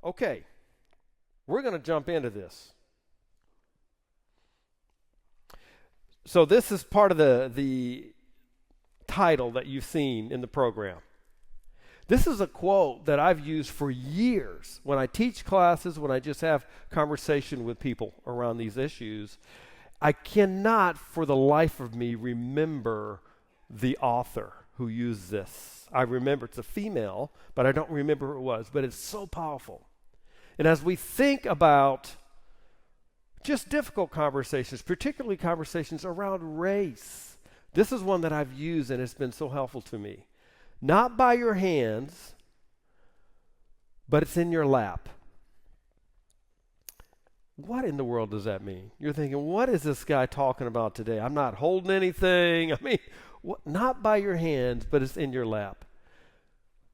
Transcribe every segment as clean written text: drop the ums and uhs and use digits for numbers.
Okay, we're going to jump into this. So this is part of the title that you've seen in the program. This is a quote that I've used for years when I teach classes, when I just have conversation with people around these issues. I cannot for the life of me remember the author who used this. I remember it's a female, but I don't remember who it was, but it's so powerful. And as we think about just difficult conversations, particularly conversations around race, this is one that I've used and it's been so helpful to me. Not by your hands, but it's in your lap. What in the world does that mean? You're thinking, what is this guy talking about today? I'm not holding anything. I mean, not by your hands, but it's in your lap.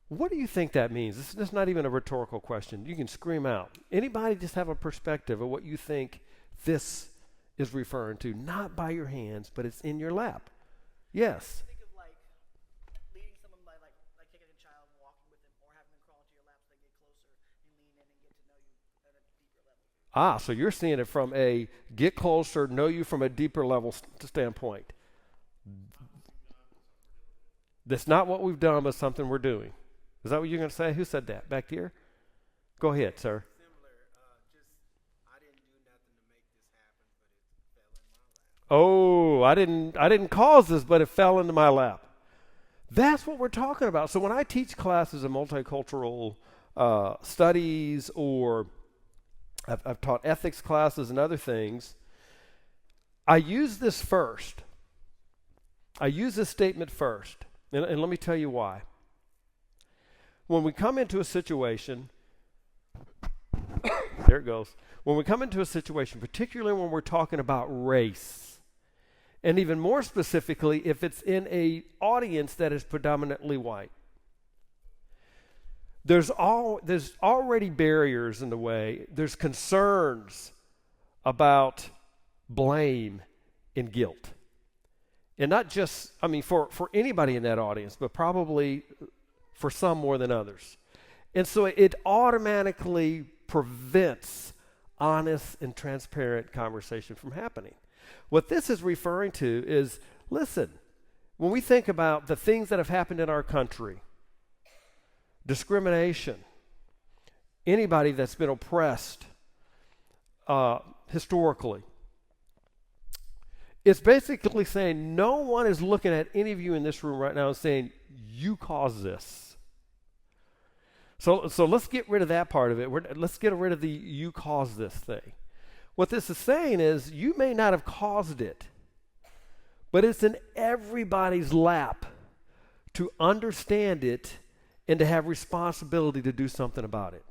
What do you think that means? This is not even a rhetorical question. You can scream out. Anybody just have a perspective of what you think this is referring to? Not by your hands, but it's in your lap. Yes. Think of like leading someone by like taking a child, walking with them, or having them crawl into your lap so they get closer and lean in and get to know you at a deeper level. So you're seeing it from a get closer, know you from a deeper level standpoint. That's not what we've done, but something we're doing. Is that what you're going to say? Who said that? Back here? Go ahead, sir. Similar, I didn't do nothing to make this happen, but it fell in my lap. Oh, I didn't cause this, but it fell into my lap. That's what we're talking about. So when I teach classes in multicultural studies, or I've taught ethics classes and other things, I use this first. I use this statement first. And let me tell you why. When we come into a situation, there it goes. When we come into a situation, particularly when we're talking about race, and even more specifically, if it's in an audience that is predominantly white, there's already barriers in the way. There's concerns about blame and guilt. And not just, for anybody in that audience, but probably for some more than others. And so it automatically prevents honest and transparent conversation from happening. What this is referring to is, listen, when we think about the things that have happened in our country, discrimination, anybody that's been oppressed historically, it's basically saying no one is looking at any of you in this room right now and saying, you caused this. So let's get rid of that part of it. Let's get rid of the you caused this thing. What this is saying is you may not have caused it, but it's in everybody's lap to understand it and to have responsibility to do something about it.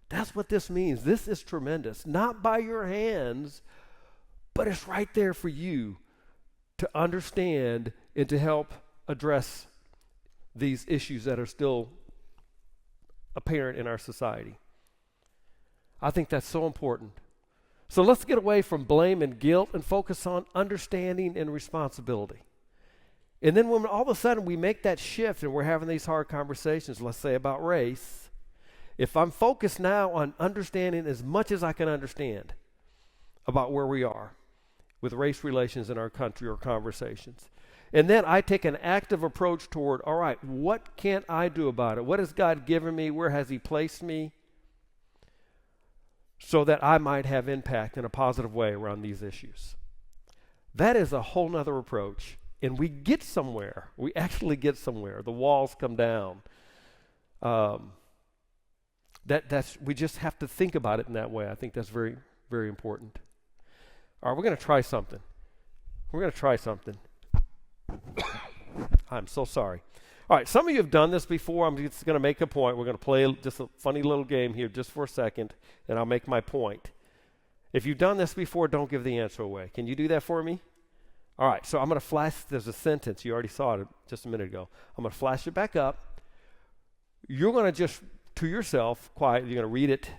That's what this means. This is tremendous. Not by your hands, but it's right there for you to understand and to help address these issues that are still apparent in our society. I think that's so important. So let's get away from blame and guilt and focus on understanding and responsibility. And then when all of a sudden we make that shift and we're having these hard conversations, let's say about race, if I'm focused now on understanding as much as I can understand about where we are with race relations in our country or conversations, and then I take an active approach toward, all right, what can I do about it? What has God given me? Where has He placed me? So that I might have impact in a positive way around these issues. That is a whole nother approach. And we get somewhere. We actually get somewhere. The walls come down. We just have to think about it in that way. I think that's very, very important. All right, we're going to try something. I'm so sorry. All right, some of you have done this before. I'm just going to make a point. We're going to play just a funny little game here just for a second, and I'll make my point. If you've done this before, don't give the answer away. Can you do that for me? All right, so I'm going to flash. There's a sentence. You already saw it just a minute ago. I'm going to flash it back up. You're going to just, to yourself, quiet. You're going to read it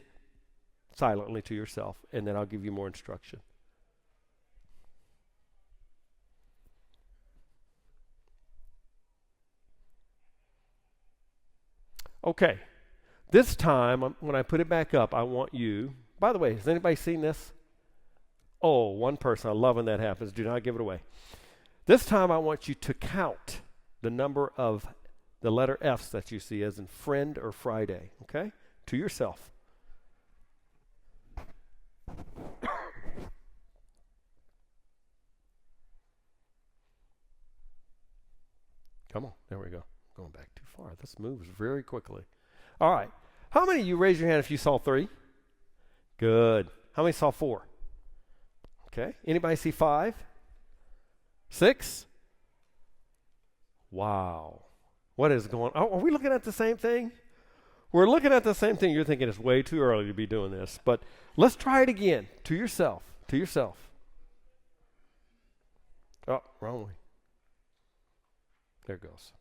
silently to yourself, and then I'll give you more instruction. Okay, This time, when I put it back up, I want you, by the way, has anybody seen this? Oh, one person. I love when that happens. Do not give it away. This time, I want you to count the number of the letter F's that you see as in friend or Friday, okay? To yourself. Come on, there we go. Going back too far. This moves very quickly. All right. How many of you raise your hand if you saw 3? Good. How many saw 4? Okay. Anybody see 5? 6? Wow. What is going on? Are we looking at the same thing? We're looking at the same thing. You're thinking it's way too early to be doing this. But let's try it again. To yourself. To yourself. Oh, wrong way. There it goes.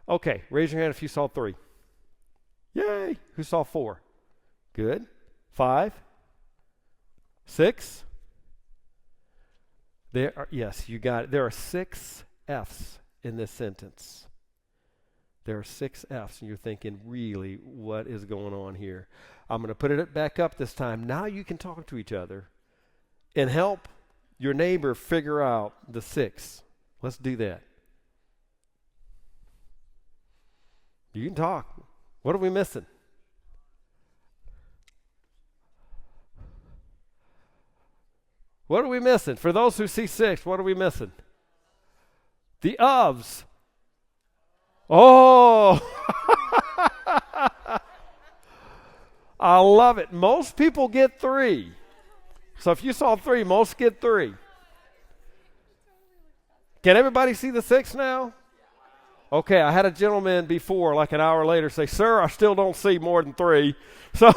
Okay, raise your hand if you saw 3. Yay! Who saw 4? Good. 5? 6? Yes, you got it. There are 6 F's in this sentence. There are 6 F's, and you're thinking, really, what is going on here? I'm going to put it back up this time. Now you can talk to each other and help your neighbor figure out the 6. Let's do that. You can talk. What are we missing? What are we missing? For those who see 6, what are we missing? The ofs. Oh! I love it. Most people get 3. So if you saw 3, most get 3. Can everybody see the 6 now? Okay, I had a gentleman before, like an hour later, say, "Sir, I still don't see more than 3." So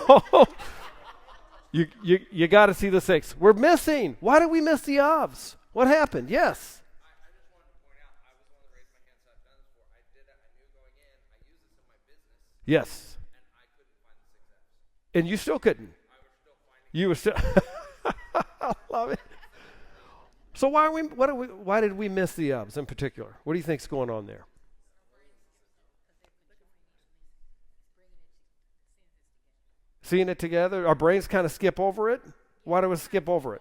you got to see the 6. We're missing. Why did we miss the ofs? What happened? Yes. I just wanted to point out, I was one of the raised my hands I've done this for. I did it. I knew going in. I use this in my business. Yes. And I couldn't find the 6 F's. And you still couldn't. I was still finding. You were still. I love it. So why did we miss the ofs in particular? What do you think's going on there? Seeing it together? Our brains kind of skip over it? Why do we skip over it?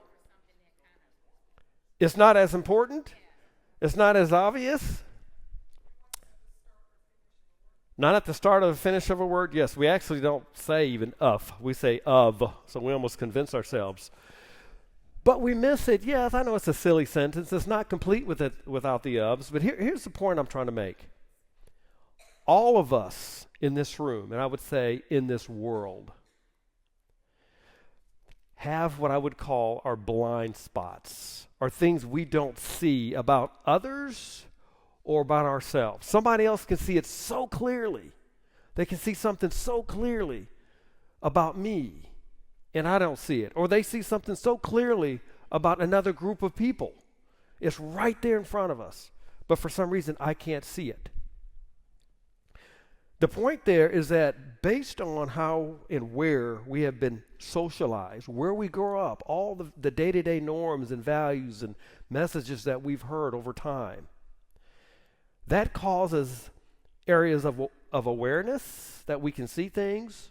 It's not as important? It's not as obvious? Not at the start or the finish of a word? Yes, we actually don't say even of. We say of, so we almost convince ourselves. But we miss it. Yes, I know it's a silly sentence. It's not complete without the ofs. But here's the point I'm trying to make. All of us in this room, and I would say in this world, have what I would call our blind spots, or things we don't see about others or about ourselves. Somebody else can see it so clearly. They can see something so clearly about me, and I don't see it. Or they see something so clearly about another group of people. It's right there in front of us, but for some reason I can't see it. The point there is that based on how and where we have been socialized, where we grow up, all the day-to-day norms and values and messages that we've heard over time, that causes areas of awareness that we can see things.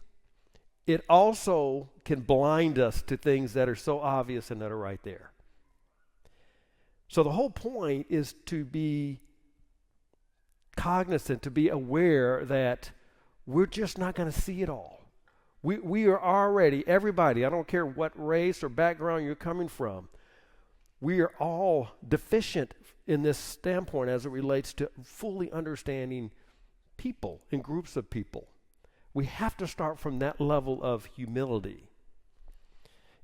It also can blind us to things that are so obvious and that are right there. So the whole point is to be cognizant, to be aware that we're just not going to see it all. We are already, everybody, I don't care what race or background you're coming from, we are all deficient in this standpoint as it relates to fully understanding people and groups of people. We have to start from that level of humility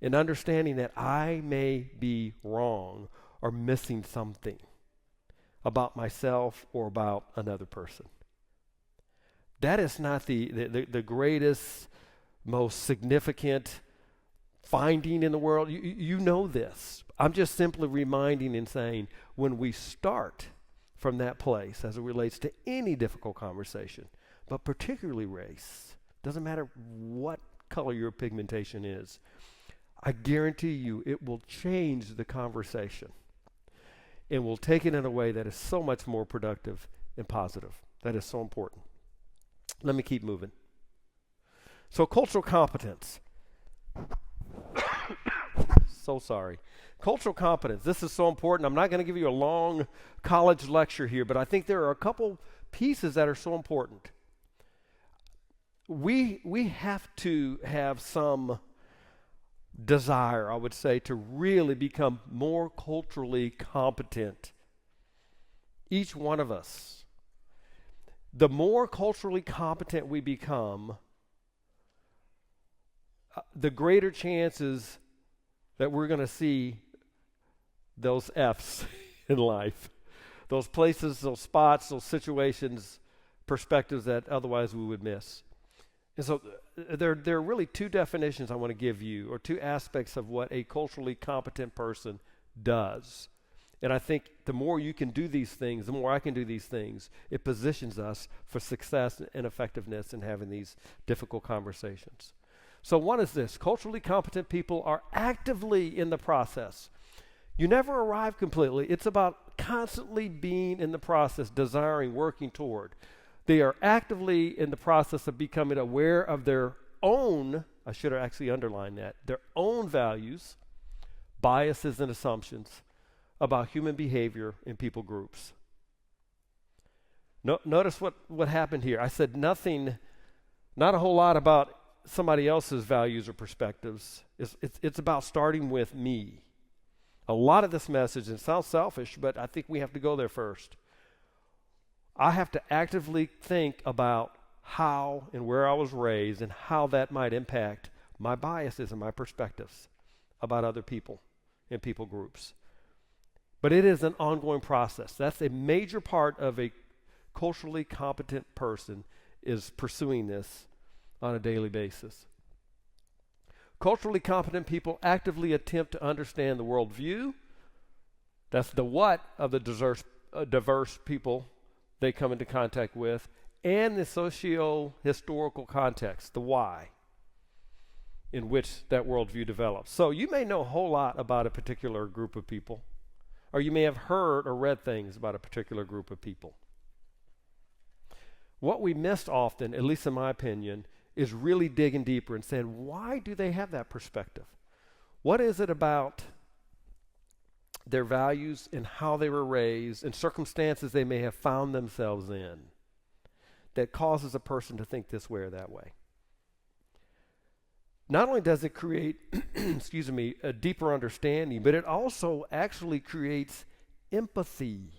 and understanding that I may be wrong or missing something about myself or about another person. That is not the greatest, most significant finding in the world. You know this. I'm just simply reminding and saying when we start from that place as it relates to any difficult conversation, but particularly race, doesn't matter what color your pigmentation is, I guarantee you it will change the conversation. and we'll take it in a way that is so much more productive and positive. That is so important. Let me keep moving. So cultural competence. So sorry. Cultural competence. This is so important. I'm not going to give you a long college lecture here, but I think there are a couple pieces that are so important. We have to have some desire, I would say, to really become more culturally competent. Each one of us. The more culturally competent we become, the greater chances that we're going to see those F's in life, those places, those spots, those situations, perspectives that otherwise we would miss. And so there are really two definitions I want to give you, or two aspects of what a culturally competent person does. And I think the more you can do these things, the more I can do these things, it positions us for success and effectiveness in having these difficult conversations. So one is this: culturally competent people are actively in the process. You never arrive completely. It's about constantly being in the process, desiring, working toward. They are actively in the process of becoming aware of their own, I should have actually underlined that, their own values, biases, and assumptions about human behavior in people groups. Notice what happened here. I said nothing, not a whole lot about somebody else's values or perspectives. It's about starting with me. A lot of this message, and it sounds selfish, but I think we have to go there first. I have to actively think about how and where I was raised and how that might impact my biases and my perspectives about other people and people groups. But it is an ongoing process. That's a major part of a culturally competent person, is pursuing this on a daily basis. Culturally competent people actively attempt to understand the worldview. That's the what of the diverse people they come into contact with, and the socio-historical context, the why, in which that worldview develops. So you may know a whole lot about a particular group of people, or you may have heard or read things about a particular group of people. What we miss often, at least in my opinion, is really digging deeper and saying, why do they have that perspective? What is it about their values and how they were raised and circumstances they may have found themselves in that causes a person to think this way or that way? Not only does it create, a deeper understanding, but it also actually creates empathy.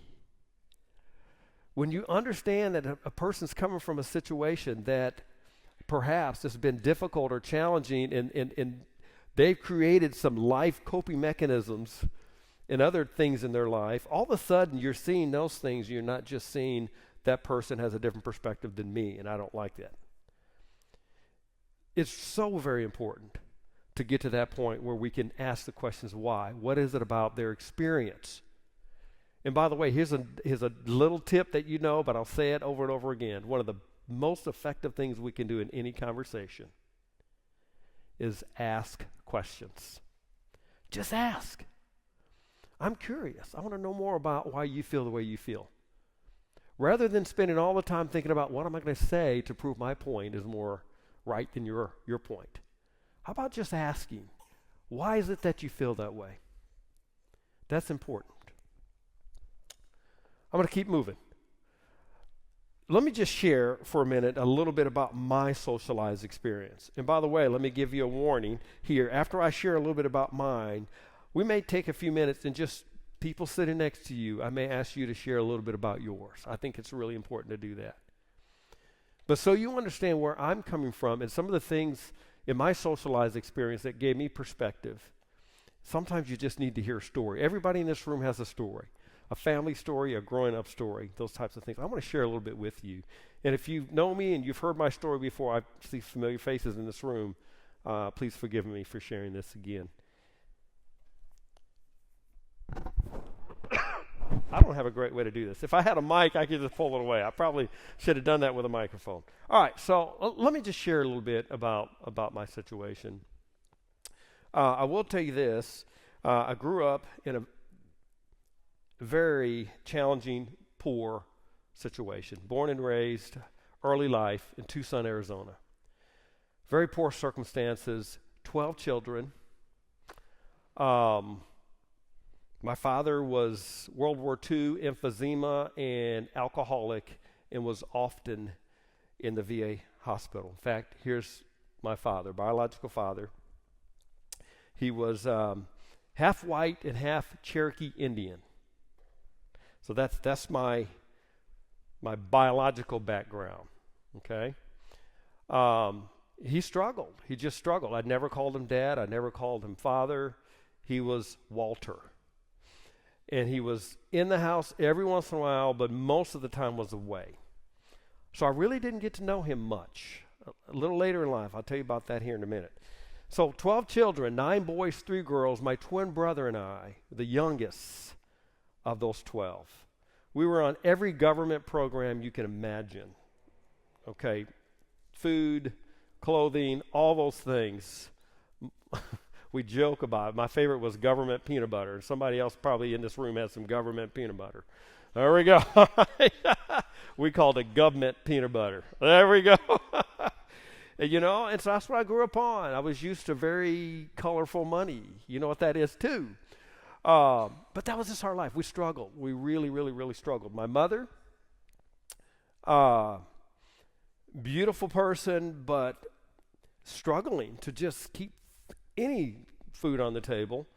When you understand that a person's coming from a situation that perhaps has been difficult or challenging, and they've created some life coping mechanisms and other things in their life, all of a sudden you're seeing those things. You're not just seeing that person has a different perspective than me, and I don't like that. It's so very important to get to that point where we can ask the questions why. What is it about their experience? And by the way, here's a little tip that you know, but I'll say it over and over again. One of the most effective things we can do in any conversation is ask questions. Just ask. I'm curious. I want to know more about why you feel the way you feel. Rather than spending all the time thinking about what am I going to say to prove my point is more right than your point. How about just asking, why is it that you feel that way? That's important. I'm going to keep moving. Let me just share for a minute a little bit about my socialized experience. And by the way, let me give you a warning here. After I share a little bit about mine, we may take a few minutes and just people sitting next to you, I may ask you to share a little bit about yours. I think it's really important to do that. But so you understand where I'm coming from and some of the things in my socialized experience that gave me perspective. Sometimes you just need to hear a story. Everybody in this room has a story. A family story, a growing up story, those types of things. I want to share a little bit with you. And if you know me and you've heard my story before, I see familiar faces in this room, please forgive me for sharing this again. I don't have a great way to do this. If I had a mic, I could just pull it away. I probably should have done that with a microphone. All right, so let me just share a little bit about my situation. I will tell you this. I grew up in a very challenging, poor situation. Born and raised, early life in Tucson, Arizona. Very poor circumstances, 12 children. My father was World War II emphysema and alcoholic and was often in the VA hospital. In fact, here's my father, biological father. He was half white and half Cherokee Indian. So that's my biological background, okay? He struggled. He just struggled. I never called him dad. I never called him father. He was Walter. And he was in the house every once in a while, but most of the time was away. So I really didn't get to know him much. A little later in life, I'll tell you about that here in a minute. So 12 children, 9 boys, 3 girls, my twin brother and I, the youngest of those 12. We were on every government program you can imagine. Okay, food, clothing, all those things. We joke about it. My favorite was government peanut butter. Somebody else probably in this room has some government peanut butter. There we go. We called it government peanut butter. There we go. And, and so that's what I grew up on. I was used to very colorful money. You know what that is too. But that was just our life. We struggled. We really, really, really struggled. My mother, beautiful person, but struggling to just keep any food on the table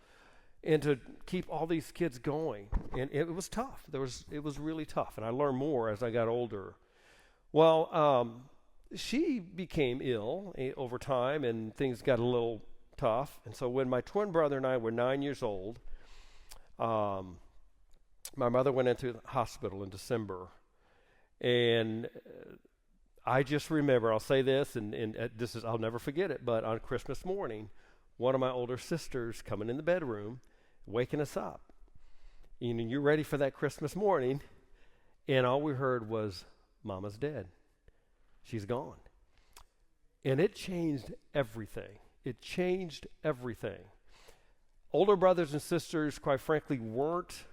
and to keep all these kids going. And it was tough. It was really tough. And I learned more as I got older. Well, she became ill over time, and things got a little tough. And so when my twin brother and I were 9 years old, my mother went into the hospital in December. And I just remember, I'll say this, and I'll never forget it, but on Christmas morning, one of my older sisters coming in the bedroom, waking us up. And you're ready for that Christmas morning, and all we heard was, Mama's dead. She's gone. And it changed everything. It changed everything. Older brothers and sisters, quite frankly, weren't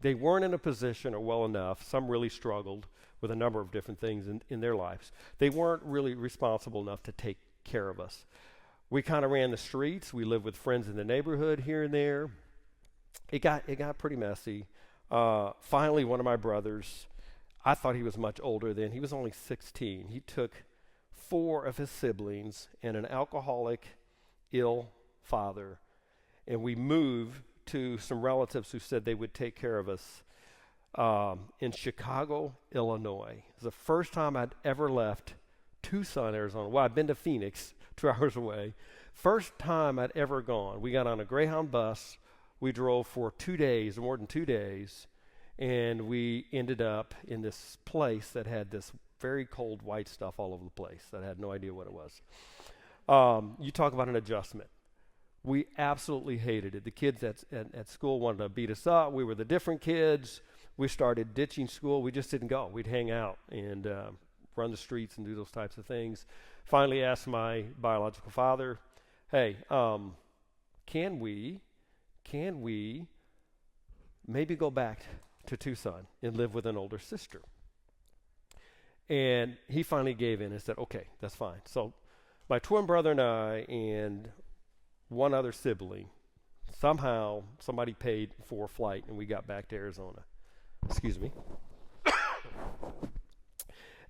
in a position or well enough. Some really struggled with a number of different things in their lives. They weren't really responsible enough to take care of us. We kind of ran the streets. We lived with friends in the neighborhood here and there. It got pretty messy. Finally, one of my brothers, I thought he was much older then. He was only 16. He took 4 of his siblings and an alcoholic, ill father, and we moved to some relatives who said they would take care of us in Chicago, Illinois. It was the first time I'd ever left Tucson, Arizona. Well, I'd been to Phoenix, 2 hours away. First time I'd ever gone. We got on a Greyhound bus. We drove for 2 days, more than 2 days, and we ended up in this place that had this very cold white stuff all over the place. I had no idea what it was. You talk about an adjustment. We absolutely hated it. The kids at school wanted to beat us up. We were the different kids. We started ditching school. We just didn't go. We'd hang out and run the streets and do those types of things. Finally asked my biological father, hey, can we maybe go back to Tucson and live with an older sister? And he finally gave in and said, okay, that's fine. So my twin brother and I and one other sibling, somehow somebody paid for a flight and we got back to Arizona. Excuse me.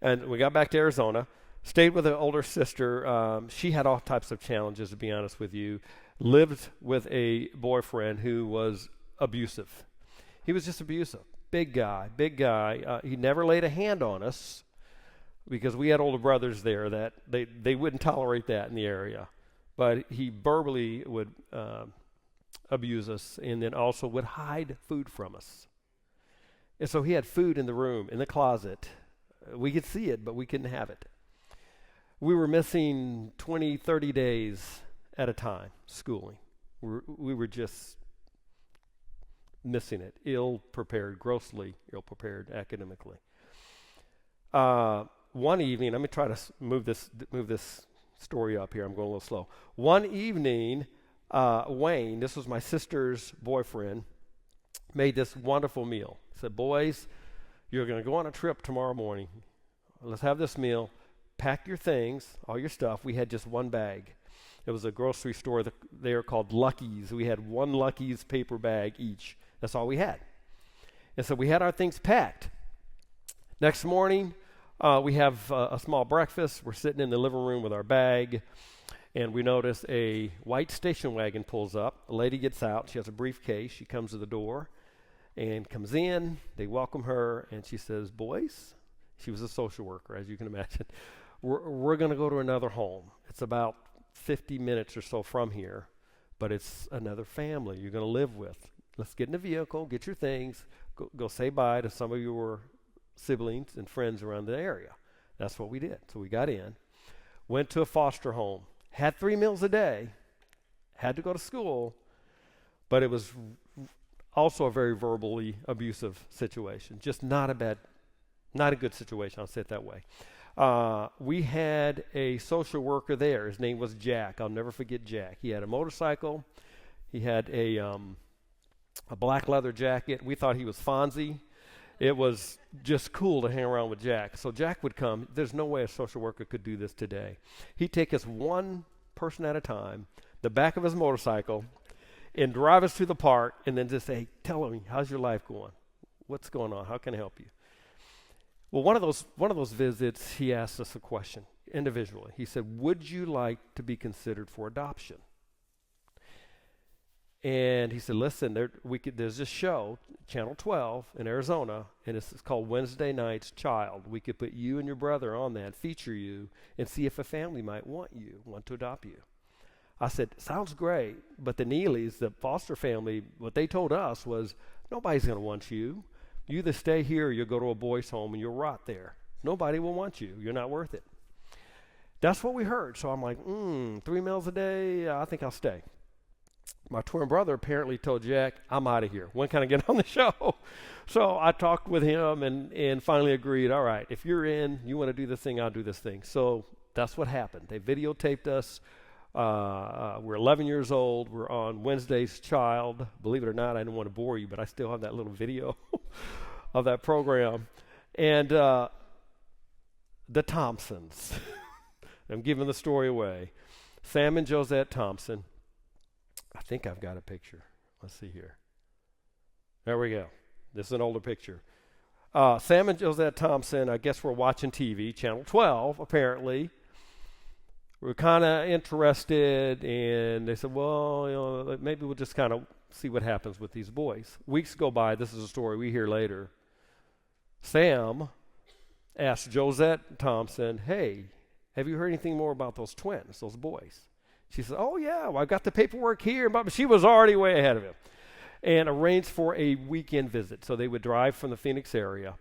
And we got back to Arizona, stayed with an older sister. She had all types of challenges, to be honest with you. Lived with a boyfriend who was abusive. He was just abusive. Big guy. He never laid a hand on us because we had older brothers there that they wouldn't tolerate that in the area. But he verbally would abuse us and then also would hide food from us. And so he had food in the room, in the closet. We could see it, but we couldn't have it. We were missing 20, 30 days at a time, schooling. We were just missing it, ill-prepared, grossly ill-prepared academically. One evening, let me try to move this story up here. I'm going a little slow. One evening, Wayne, this was my sister's boyfriend, made this wonderful meal. Said, boys, you're going to go on a trip tomorrow morning. Let's have this meal. Pack your things, all your stuff. We had just one bag. It was a grocery store there called Lucky's. We had one Lucky's paper bag each. That's all we had. And so we had our things packed. Next morning, we have a small breakfast. We're sitting in the living room with our bag, and we notice a white station wagon pulls up. A lady gets out. She has a briefcase. She comes to the door and comes in. They welcome her, and she says, boys, she was a social worker, as you can imagine, we're going to go to another home. It's about 50 minutes or so from here, but it's another family you're going to live with. Let's get in the vehicle, get your things, go say bye to some of your siblings and friends around the area. That's what we did. So we got in, went to a foster home, had 3 meals a day, had to go to school, but it was also a very verbally abusive situation. Just not a good situation, I'll say it that way. We had a social worker there. His name was Jack. I'll never forget Jack. He had a motorcycle. He had a black leather jacket. We thought he was Fonzie. It was just cool to hang around with Jack. So Jack would come. There's no way a social worker could do this today. He'd take us one person at a time, the back of his motorcycle, and drive us to the park, and then just say, tell me, how's your life going? What's going on? How can I help you? Well, one of those visits, he asked us a question individually. He said, would you like to be considered for adoption? And he said, listen, there's this show, Channel 12 in Arizona, and it's called Wednesday Night's Child. We could put you and your brother on that, feature you, and see if a family might want to adopt you. I said, sounds great, but the Neelys, the foster family, what they told us was, nobody's going to want you. You either stay here or you'll go to a boys' home and you'll rot there. Nobody will want you. You're not worth it. That's what we heard. So I'm like, 3 meals a day, I think I'll stay. My twin brother apparently told Jack, I'm out of here. When can I get on the show? So I talked with him and finally agreed, all right, if you're in, you want to do this thing, I'll do this thing. So that's what happened. They videotaped us. We're 11 years old. We're on Wednesday's Child. Believe it or not, I didn't want to bore you, but I still have that little video of that program. And the Thompsons. I'm giving the story away. Sam and Josette Thompson. I think I've got a picture. Let's see here. There we go. This is an older picture. Sam and Josette Thompson, I guess we're watching TV, Channel 12, apparently. We're kind of interested, and they said, well, maybe we'll just kind of see what happens with these boys. Weeks go by. This is a story we hear later. Sam asked Josette Thompson, hey, have you heard anything more about those twins, those boys? She said, oh, yeah, well, I've got the paperwork here. But she was already way ahead of him and arranged for a weekend visit. So they would drive from the Phoenix area,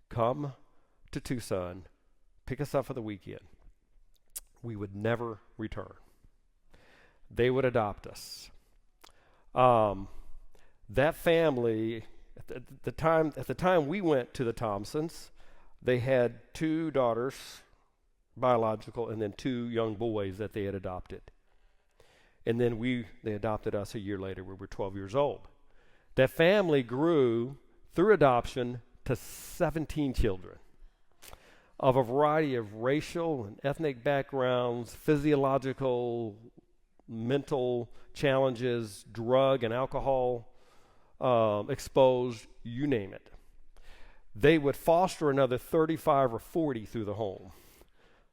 come to Tucson, pick us up for the weekend. We would never return. They would adopt us. That family, at the time we went to the Thompsons, they had 2 daughters, biological, and then 2 young boys that they had adopted. And then they adopted us a year later. We were 12 years old. That family grew through adoption to 17 children of a variety of racial and ethnic backgrounds, physiological, mental challenges, drug and alcohol exposed, you name it. They would foster another 35 or 40 through the home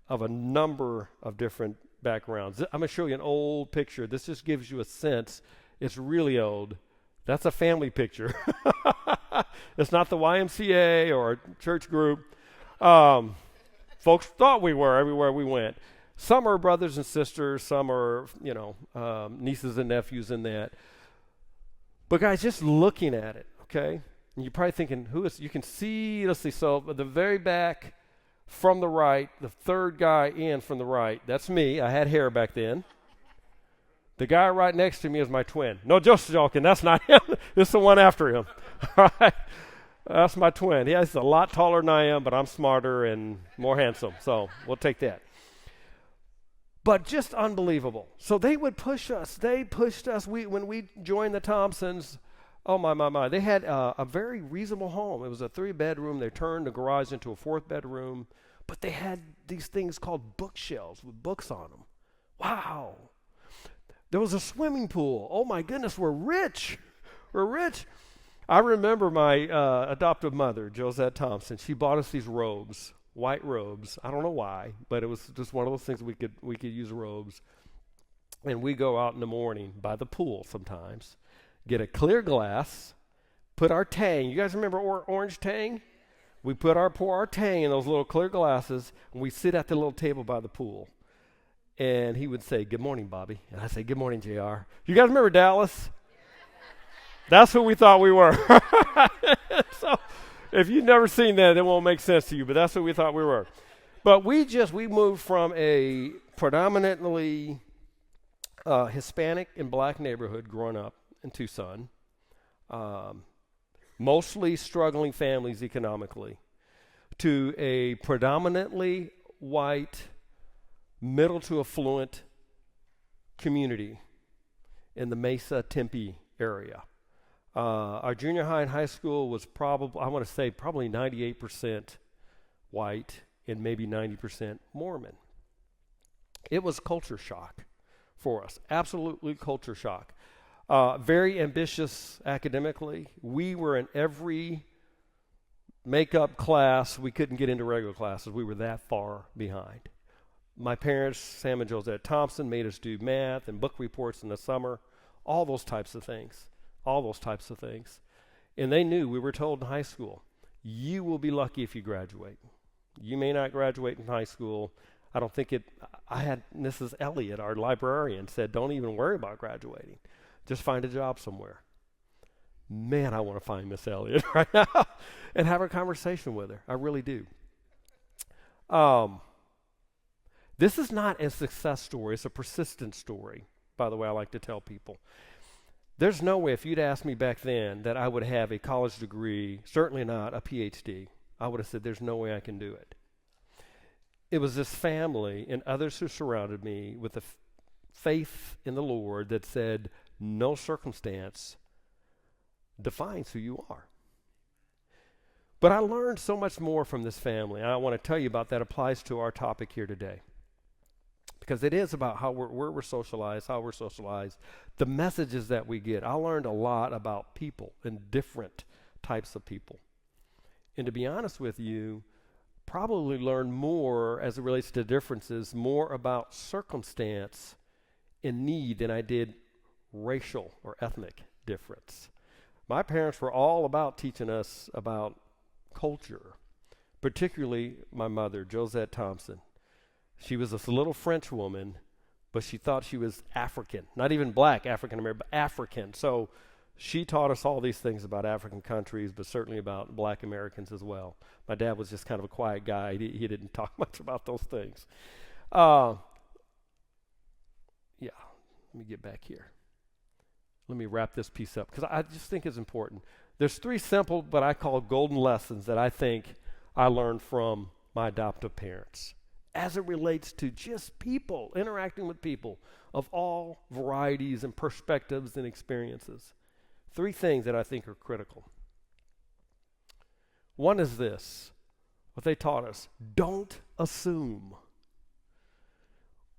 of a number of different backgrounds. I'm going to show you an old picture. This just gives you a sense. It's really old. That's a family picture. It's not the YMCA or a church group. Folks thought we were everywhere we went. Some are brothers and sisters. Some are, nieces and nephews in that. But guys, just looking at it, okay? And you're probably thinking, who is, you can see, let's see, so at the very back from the right, the third guy in from the right, that's me. I had hair back then. The guy right next to me is my twin. No, just joking. That's not him. This is the one after him. All right. That's my twin. He's a lot taller than I am, but I'm smarter and more handsome. So we'll take that. But just unbelievable. So they would push us. They pushed us. When we joined the Thompsons, Oh, my. They had a very reasonable home. It was a 3-bedroom. They turned the garage into a 4th bedroom. But they had these things called bookshelves with books on them. Wow. There was a swimming pool. Oh, my goodness, we're rich. We're rich. I remember my adoptive mother, Josette Thompson. She bought us these robes, white robes. I don't know why, but it was just one of those things we could use robes. And we go out in the morning by the pool sometimes, get a clear glass, put our Tang. You guys remember orange Tang? We pour our Tang in those little clear glasses, and we sit at the little table by the pool. And he would say, "Good morning, Bobby." And I say, "Good morning, JR." You guys remember Dallas? That's who we thought we were. So if you've never seen that, it won't make sense to you, but that's who we thought we were. But we moved from a predominantly Hispanic and black neighborhood growing up in Tucson, mostly struggling families economically, to a predominantly white, middle to affluent community in the Mesa, Tempe area. Our junior high and high school was probably 98% white and maybe 90% Mormon. It was culture shock for us, absolutely culture shock. Very ambitious academically. We were in every makeup class. We couldn't get into regular classes. We were that far behind. My parents, Sam and Josette Thompson, made us do math and book reports in the summer, all those types of things. And they knew, we were told in high school, you will be lucky if you graduate. You may not graduate in high school. I had Mrs. Elliott, our librarian, said, don't even worry about graduating. Just find a job somewhere. Man, I want to find Miss Elliott right now and have a conversation with her. I really do. This is not a success story. It's a persistent story, by the way, I like to tell people. There's no way, if you'd asked me back then, that I would have a college degree, certainly not a PhD. I would have said, there's no way I can do it. It was this family and others who surrounded me with the faith in the Lord that said, no circumstance defines who you are. But I learned so much more from this family, and I want to tell you about that applies to our topic here today. Because it is about where we're socialized, how we're socialized, the messages that we get. I learned a lot about people and different types of people. And to be honest with you, probably learned more as it relates to differences, more about circumstance and need than I did racial or ethnic difference. My parents were all about teaching us about culture, particularly my mother, Josette Thompson. She was this little French woman, but she thought she was African, not even black African-American, but African. So she taught us all these things about African countries, but certainly about black Americans as well. My dad was just kind of a quiet guy. He didn't talk much about those things. Let me get back here. Let me wrap this piece up because I just think it's important. There's 3 simple, but I call golden lessons that I think I learned from my adoptive parents as it relates to just people, interacting with people of all varieties and perspectives and experiences. 3 things that I think are critical. One is this, what they taught us, don't assume.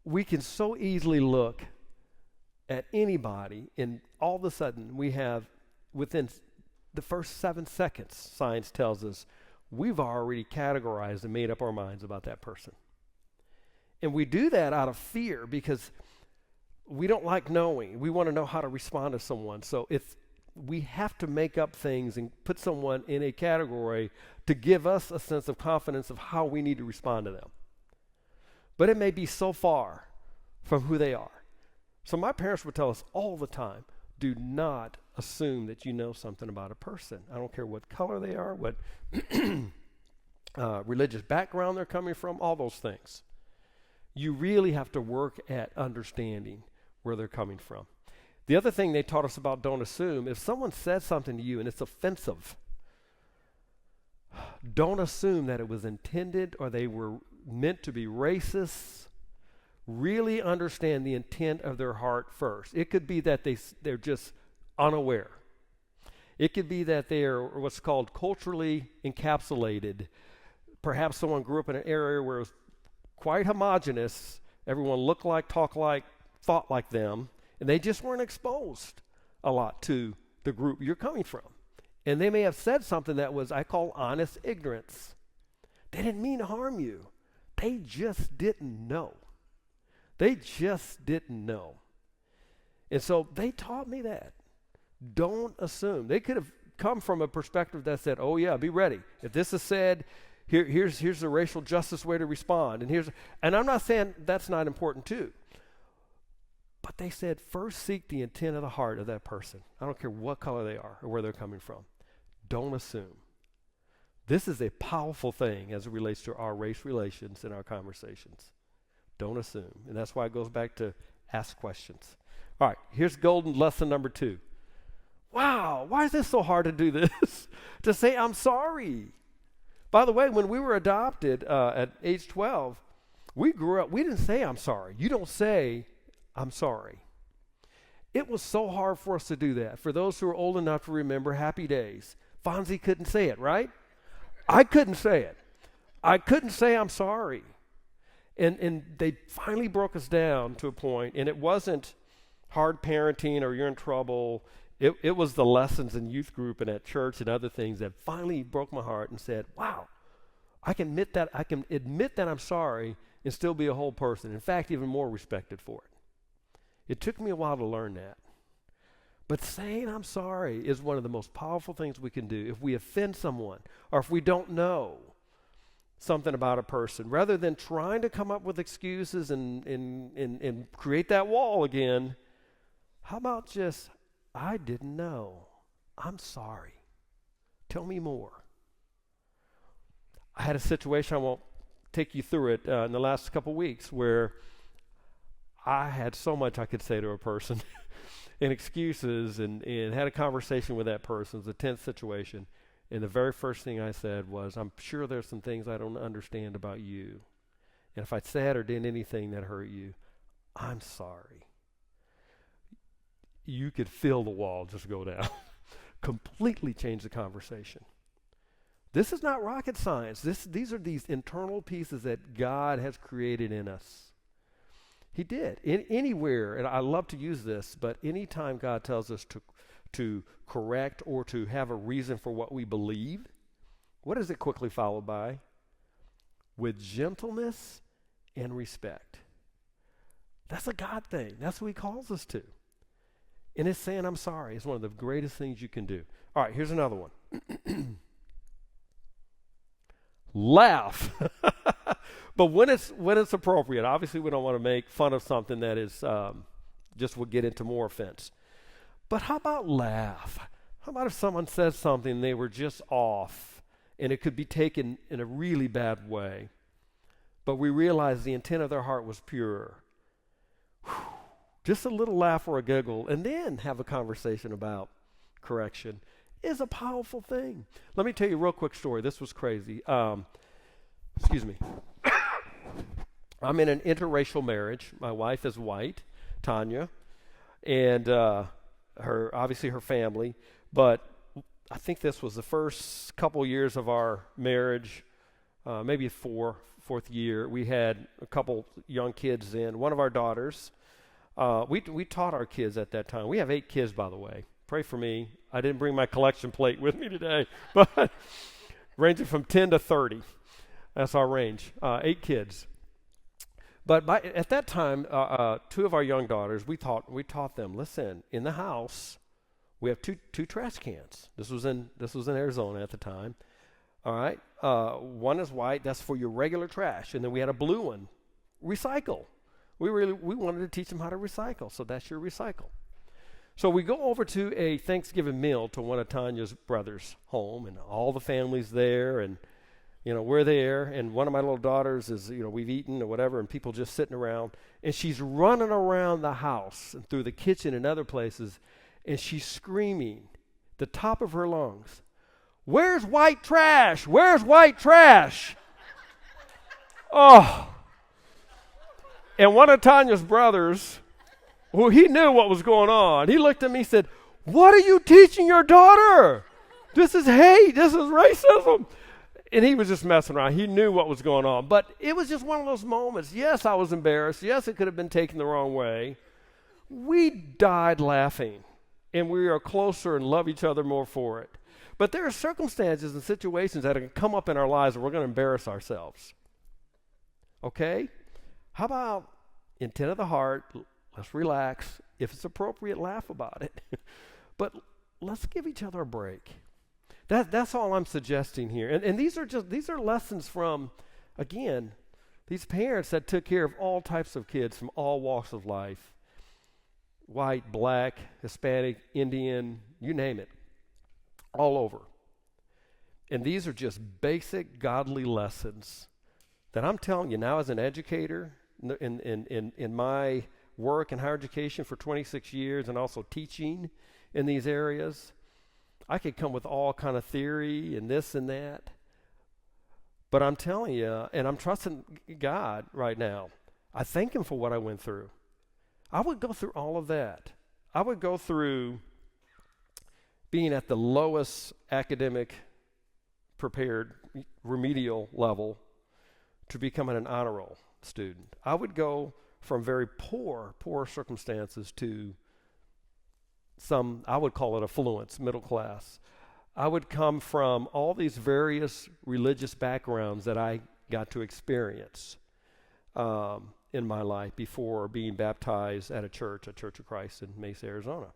We can so easily look at anybody and all of a sudden we have, within the first 7 seconds, science tells us, we've already categorized and made up our minds about that person. And we do that out of fear because we don't like knowing. We want to know how to respond to someone. So we have to make up things and put someone in a category to give us a sense of confidence of how we need to respond to them. But it may be so far from who they are. So my parents would tell us all the time, do not assume that you know something about a person. I don't care what color they are, what religious background they're coming from, all those things. You really have to work at understanding where they're coming from. The other thing they taught us about don't assume, if someone says something to you and it's offensive, don't assume that it was intended or they were meant to be racist. Really understand the intent of their heart first. It could be that they're just unaware. It could be that they are what's called culturally encapsulated. Perhaps someone grew up in an area where it was quite homogenous. Everyone looked like, talked like, thought like them, and they just weren't exposed a lot to the group you're coming from. And they may have said something that was, I call honest ignorance. They didn't mean to harm you. They just didn't know. They just didn't know. And so they taught me that. Don't assume. They could have come from a perspective that said, oh yeah, be ready. If this is said, here's the racial justice way to respond. And I'm not saying that's not important too. But they said, first seek the intent of the heart of that person. I don't care what color they are or where they're coming from. Don't assume. This is a powerful thing as it relates to our race relations and our conversations. Don't assume. And that's why it goes back to ask questions. All right, here's golden lesson number 2. Wow, why is this so hard to do this? To say I'm sorry. By the way, when we were adopted at age 12, we grew up, we didn't say I'm sorry. You don't say I'm sorry. It was so hard for us to do that. For those who are old enough to remember Happy Days, Fonzie couldn't say it, right? I couldn't say it. I couldn't say I'm sorry. And they finally broke us down to a point, and it wasn't hard parenting or you're in trouble. It was the lessons in youth group and at church and other things that finally broke my heart and said, wow, I can admit that I'm sorry and still be a whole person. In fact, even more respected for it. It took me a while to learn that. But saying I'm sorry is one of the most powerful things we can do if we offend someone or if we don't know something about a person. Rather than trying to come up with excuses and create that wall again, how about just, I didn't know. I'm sorry. Tell me more. I had a situation, I won't take you through it, in the last couple weeks where I had so much I could say to a person and excuses and had a conversation with that person. It was a tense situation. And the very first thing I said was, I'm sure there's some things I don't understand about you. And if I said or did anything that hurt you, I'm sorry. You could feel the wall just go down. Completely change the conversation. This is not rocket science. These are these internal pieces that God has created in us. He did. Anywhere, and I love to use this, but anytime God tells us to correct or to have a reason for what we believe, what is it quickly followed by? With gentleness and respect. That's a God thing. That's what he calls us to. And it's saying I'm sorry. It's one of the greatest things you can do. All right, here's another one. Laugh. But when it's appropriate. Obviously, we don't want to make fun of something that is just would get into more offense. But how about laugh? How about if someone says something they were just off and it could be taken in a really bad way, but we realize the intent of their heart was pure. Whew. Just a little laugh or a giggle and then have a conversation about correction is a powerful thing. Let me tell you a real quick story. This was crazy. Excuse me. I'm in an interracial marriage. My wife is white, Tanya, and her family. But I think this was the first couple years of our marriage, maybe fourth year. We had a couple young kids in. One of our daughters, we taught our kids at that time. We have 8 kids, by the way. Pray for me. I didn't bring my collection plate with me today, but ranging from 10 to 30. That's our range, 8 kids. But at that time, 2 of our young daughters, we taught them, listen, in the house, we have two trash cans. This was in Arizona at the time. All right, one is white. That's for your regular trash, and then we had a blue one, recycle. We wanted to teach them how to recycle, so that's your recycle. So we go over to a Thanksgiving meal to one of Tanya's brothers' home, and all the family's there, and we're there, and one of my little daughters is, we've eaten or whatever, and people just sitting around, and she's running around the house and through the kitchen and other places, and she's screaming the top of her lungs, "Where's white trash? Where's white trash?" Oh. And one of Tanya's brothers, well, he knew what was going on. He looked at me and said, What are you teaching your daughter? This is hate. This is racism. And he was just messing around. He knew what was going on. But it was just one of those moments. Yes, I was embarrassed. Yes, it could have been taken the wrong way. We died laughing. And we are closer and love each other more for it. But there are circumstances and situations that can come up in our lives where we're going to embarrass ourselves. Okay? How about intent of the heart, let's relax. If it's appropriate, laugh about it. But let's give each other a break. That's all I'm suggesting here. And these are lessons from, again, these parents that took care of all types of kids from all walks of life. White, black, Hispanic, Indian, you name it. All over. And these are just basic godly lessons that I'm telling you now as an educator in my work in higher education for 26 years and also teaching in these areas. I could come with all kind of theory and this and that. But I'm telling you, and I'm trusting God right now. I thank him for what I went through. I would go through all of that. I would go through being at the lowest academic prepared remedial level to becoming an honor roll student. I would go from very poor circumstances to some, I would call it affluence, middle class. I would come from all these various religious backgrounds that I got to experience in my life before being baptized at a Church of Christ in Mesa, Arizona.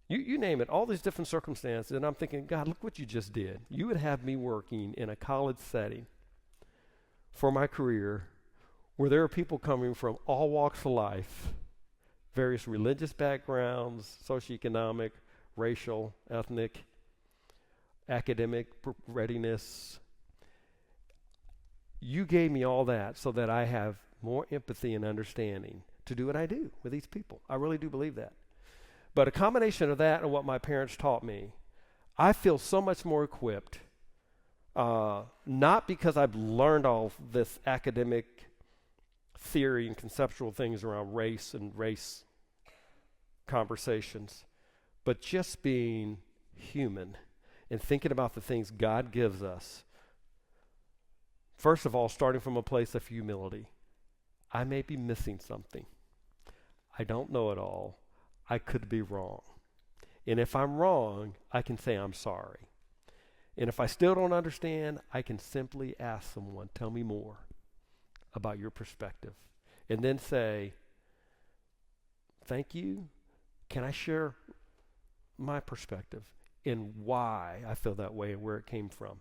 You name it, all these different circumstances, and I'm thinking, God, look what you just did. You would have me working in a college setting for my career where there are people coming from all walks of life, various religious backgrounds, socioeconomic, racial, ethnic, academic readiness. You gave me all that so that I have more empathy and understanding to do what I do with these people. I really do believe that. But a combination of that and what my parents taught me, I feel so much more equipped, not because I've learned all this academic theory and conceptual things around race and race conversations, but just being human and thinking about the things God gives us. First of all, starting from a place of humility. I may be missing something. I don't know it all. I could be wrong. And if I'm wrong, I can say I'm sorry. And if I still don't understand, I can simply ask someone, tell me more about your perspective. And then say, thank you. Can I share my perspective and why I feel that way and where it came from?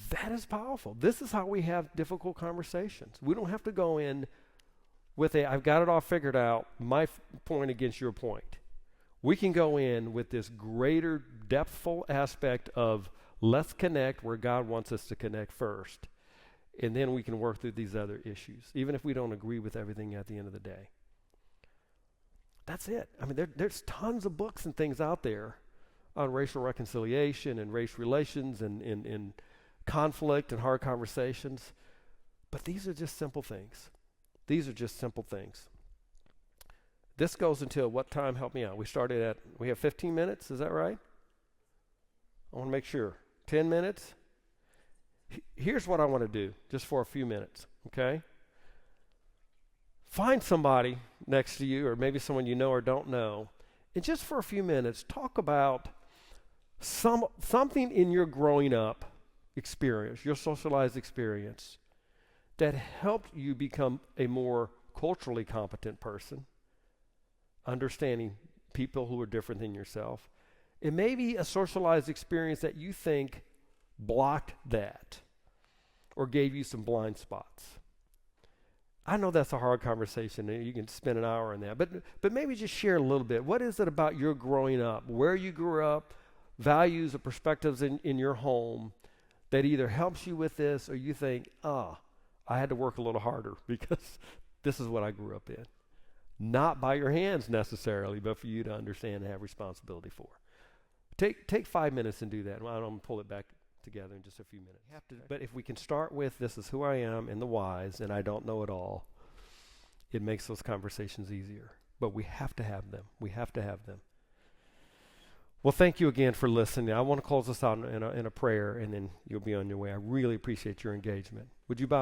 That is powerful. This is how we have difficult conversations. We don't have to go in with I've got it all figured out, my point against your point. We can go in with this greater depthful aspect of let's connect where God wants us to connect first. And then we can work through these other issues, even if we don't agree with everything at the end of the day. That's it. I mean, there's tons of books and things out there on racial reconciliation and race relations and conflict and hard conversations. But these are just simple things. These are just simple things. This goes until what time? Help me out. We have 15 minutes, is that right? I want to make sure. 10 minutes? Here's what I want to do, just for a few minutes, okay? Find somebody next to you, or maybe someone you know or don't know, and just for a few minutes, talk about something in your growing up experience, your socialized experience, that helped you become a more culturally competent person, understanding people who are different than yourself. It may be a socialized experience that you think blocked that or gave you some blind spots. I know that's a hard conversation, and you can spend an hour on that, but maybe just share a little bit. What is it about your growing up, where you grew up, values or perspectives in your home that either helps you with this or you think, I had to work a little harder because this is what I grew up in. Not by your hands necessarily, but for you to understand and have responsibility for. Take 5 minutes and do that. Well, I'm going to pull it back together in just a few minutes. But if we can start with this is who I am and the whys, and I don't know it all, it makes those conversations easier. but we have to have them. We have to have them. Well, thank you again for listening. I want to close this out in a prayer, and then you'll be on your way. I really appreciate your engagement. Would you bow?